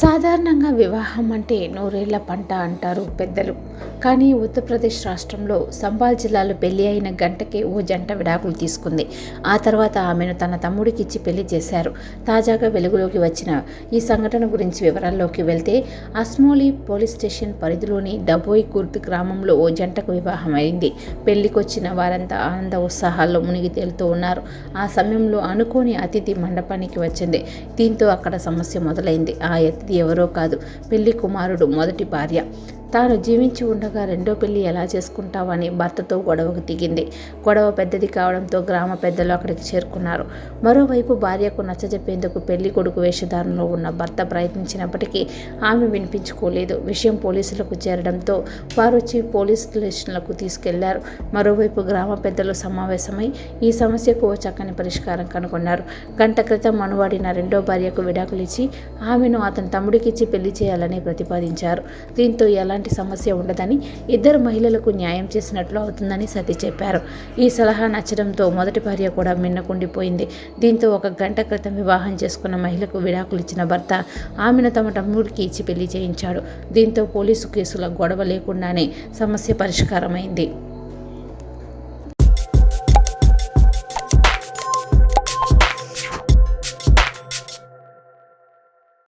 సాధారణంగా వివాహం అంటే నూరేళ్ల పంట అంటారు పెద్దలు. కానీ ఉత్తరప్రదేశ్ రాష్ట్రంలో సంబాల్ జిల్లాలో పెళ్లి అయిన గంటకే ఓ జంట విడాకులు తీసుకుంది. ఆ తర్వాత ఆమెను తన తమ్ముడికిచ్చి పెళ్లి చేశారు. తాజాగా వెలుగులోకి వచ్చిన ఈ సంఘటన గురించి వివరాల్లోకి వెళ్తే, అస్మోలి పోలీస్ స్టేషన్ పరిధిలోని డబోయ్ గుర్ద్ గ్రామంలో ఓ జంటకు వివాహం అయింది. పెళ్లికొచ్చిన వారంతా ఆనంద ఉత్సాహాల్లో మునిగి తేలుతూ ఉన్నారు. ఆ సమయంలో అనుకోని అతిథి మండపానికి వచ్చింది. దీంతో అక్కడ సమస్య మొదలైంది. ఆ అతిథి ఎవరో కాదు, పెళ్లి కుమారుడు మొదటి భార్య. తాను జీవించి ఉండగా రెండో పెళ్లి ఎలా చేసుకుంటావని భర్తతో గొడవకు దిగింది. గొడవ పెద్దది కావడంతో గ్రామ పెద్దలు అక్కడికి చేరుకున్నారు. మరోవైపు భార్యకు నచ్చజెప్పేందుకు పెళ్లి కొడుకు వేషధారణలో ఉన్న భర్త ప్రయత్నించినప్పటికీ ఆమె వినిపించుకోలేదు. విషయం పోలీసులకు చేరడంతో వారొచ్చి పోలీస్ స్టేషన్లకు తీసుకెళ్లారు. మరోవైపు గ్రామ పెద్దలు సమావేశమై ఈ సమస్యకు ఓ చక్కని పరిష్కారం కనుగొన్నారు. గంట క్రితం మనువాడిన రెండో భార్యకు విడాకులు ఇచ్చి ఆమెను అతని తమ్ముడికిచ్చి పెళ్లి చేయాలని ప్రతిపాదించారు. దీంతో ఎలాంటి సమస్య ఉండదని, ఇద్దరు మహిళలకు న్యాయం చేసినట్లు అవుతుందని సతీ చెప్పారు. ఈ సలహా నచ్చడంతో మొదటి భార్య కూడా మిన్నకుండిపోయింది. దీంతో ఒక గంట క్రితం వివాహం చేసుకున్న మహిళకు విడాకులు ఇచ్చిన భర్త ఆమెను తమ తమ్ముడికి ఇచ్చి పెళ్లి చేయించాడు. దీంతో పోలీసు కేసుల గొడవ లేకుండానే సమస్య పరిష్కారమైంది.